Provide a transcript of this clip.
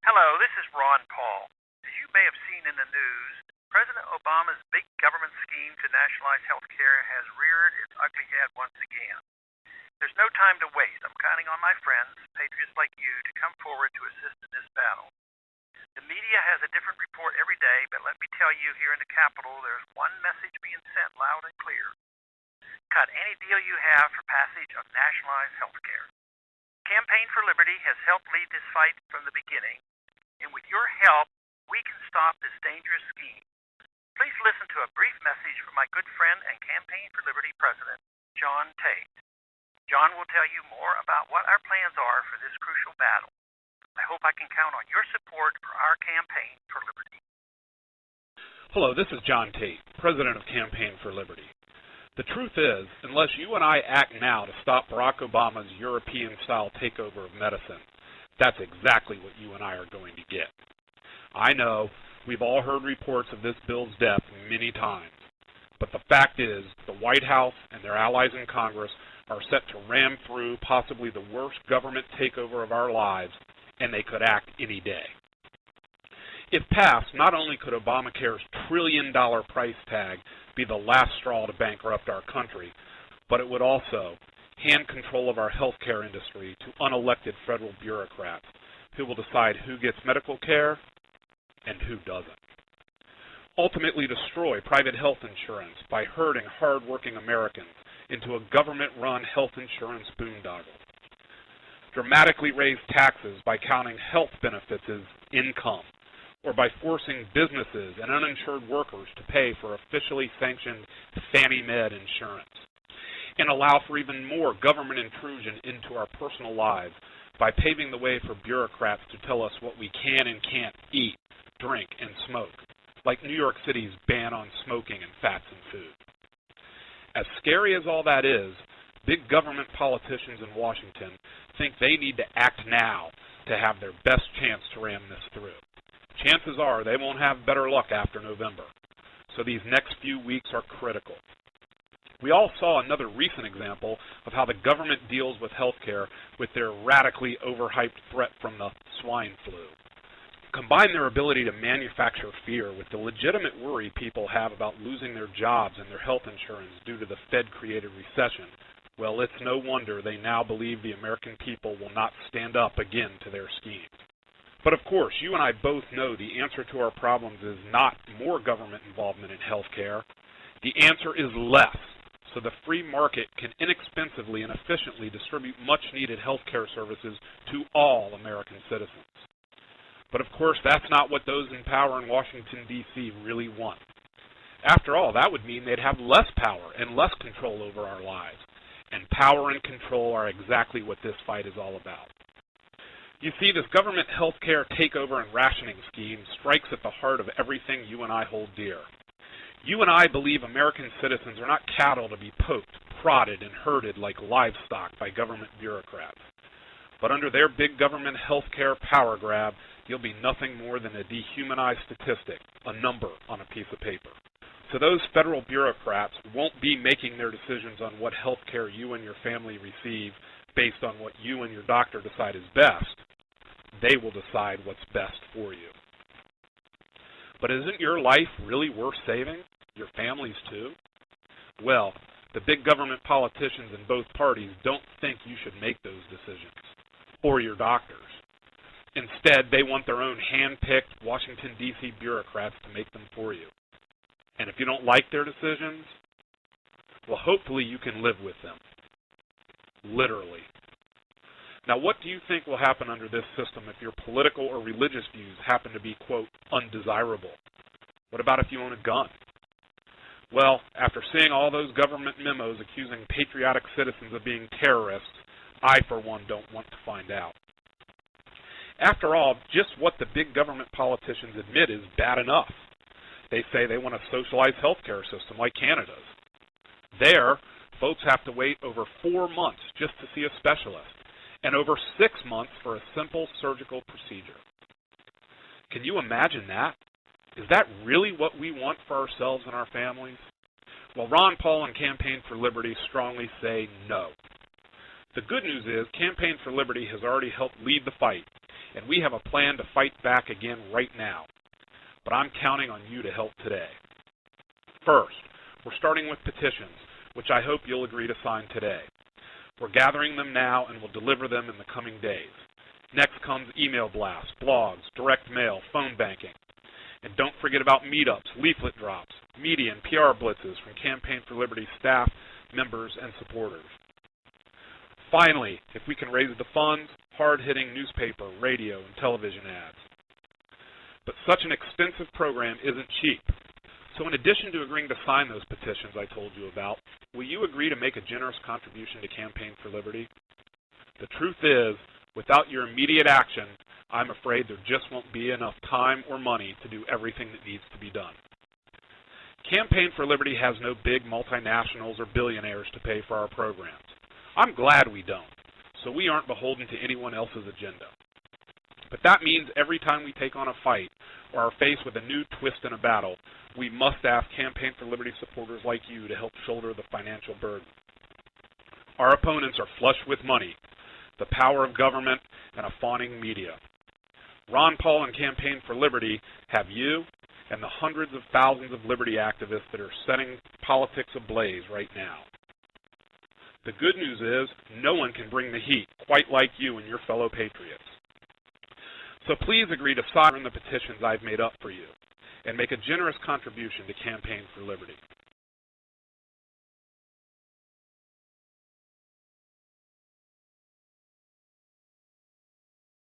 Hello, this is Ron Paul. As you may have seen in the news, President Obama's big government scheme to nationalize health care has reared its ugly head once again. There's no time to waste. I'm counting on my friends, patriots like you, to come forward to assist in this battle. The media has a different report every day, but let me tell you, here in the Capitol, there's one message being sent loud and clear. Cut any deal you have for passage of nationalized health care. Campaign for Liberty has helped lead this fight from the beginning, and with your help, we can stop this dangerous scheme. Please listen to a brief message from my good friend and Campaign for Liberty President, John Tate. John will tell you more about what our plans are for this crucial battle. I hope I can count on your support for our Campaign for Liberty. Hello, this is John Tate, President of Campaign for Liberty. The truth is, unless you and I act now to stop Barack Obama's European-style takeover of medicine, that's exactly what you and I are going to get. I know we've all heard reports of this bill's death many times, but the fact is the White House and their allies in Congress are set to ram through possibly the worst government takeover of our lives, and they could act any day. If passed, not only could Obamacare's trillion-dollar price tag be the last straw to bankrupt our country, but it would also hand control of our healthcare industry to unelected federal bureaucrats who will decide who gets medical care and who doesn't. Ultimately destroy private health insurance by herding hard-working Americans into a government-run health insurance boondoggle. Dramatically raise taxes by counting health benefits as income, or by forcing businesses and uninsured workers to pay for officially sanctioned Fannie Mae insurance, and allow for even more government intrusion into our personal lives by paving the way for bureaucrats to tell us what we can and can't eat, drink, and smoke, like New York City's ban on smoking and fats in food. As scary as all that is, big government politicians in Washington think they need to act now to have their best chance to ram this through. Chances are they won't have better luck after November, so these next few weeks are critical. We all saw another recent example of how the government deals with healthcare with their radically overhyped threat from the swine flu. Combine their ability to manufacture fear with the legitimate worry people have about losing their jobs and their health insurance due to the Fed-created recession. Well, it's no wonder they now believe the American people will not stand up again to their schemes. But of course, you and I both know the answer to our problems is not more government involvement in healthcare. The answer is less, so the free market can inexpensively and efficiently distribute much-needed healthcare services to all American citizens. But of course, that's not what those in power in Washington, D.C. really want. After all, that would mean they'd have less power and less control over our lives. And power and control are exactly what this fight is all about. You see, this government healthcare takeover and rationing scheme strikes at the heart of everything you and I hold dear. You and I believe American citizens are not cattle to be poked, prodded, and herded like livestock by government bureaucrats. But under their big government healthcare power grab, you'll be nothing more than a dehumanized statistic, a number on a piece of paper. So those federal bureaucrats won't be making their decisions on what health care you and your family receive based on what you and your doctor decide is best. They will decide what's best for you. But isn't your life really worth saving? Your family's too? Well, the big government politicians in both parties don't think you should make those decisions, or your doctors. Instead, they want their own hand-picked Washington, D.C. bureaucrats to make them for you. And if you don't like their decisions, well, hopefully you can live with them. Literally. Now, what do you think will happen under this system if your political or religious views happen to be, quote, undesirable? What about if you own a gun? Well, after seeing all those government memos accusing patriotic citizens of being terrorists, I, for one, don't want to find out. After all, just what the big government politicians admit is bad enough. They say they want a socialized healthcare system like Canada's. There, folks have to wait over 4 months just to see a specialist, and over 6 months for a simple surgical procedure. Can you imagine that? Is that really what we want for ourselves and our families? Well, Ron Paul and Campaign for Liberty strongly say no. The good news is Campaign for Liberty has already helped lead the fight, and we have a plan to fight back again right now. But I'm counting on you to help today. First, we're starting with petitions, which I hope you'll agree to sign today. We're gathering them now and will deliver them in the coming days. Next comes email blasts, blogs, direct mail, phone banking. And don't forget about meetups, leaflet drops, media and PR blitzes from Campaign for Liberty staff, members, and supporters. Finally, if we can raise the funds, hard-hitting newspaper, radio, and television ads. But such an extensive program isn't cheap. So in addition to agreeing to sign those petitions I told you about, will you agree to make a generous contribution to Campaign for Liberty? The truth is, without your immediate action, I'm afraid there just won't be enough time or money to do everything that needs to be done. Campaign for Liberty has no big multinationals or billionaires to pay for our programs. I'm glad we don't, so we aren't beholden to anyone else's agenda. But that means every time we take on a fight or are faced with a new twist in a battle, we must ask Campaign for Liberty supporters like you to help shoulder the financial burden. Our opponents are flush with money, the power of government, and a fawning media. Ron Paul and Campaign for Liberty have you and the hundreds of thousands of liberty activists that are setting politics ablaze right now. The good news is no one can bring the heat quite like you and your fellow patriots. So please agree to sign the petitions I've made up for you and make a generous contribution to Campaign for Liberty.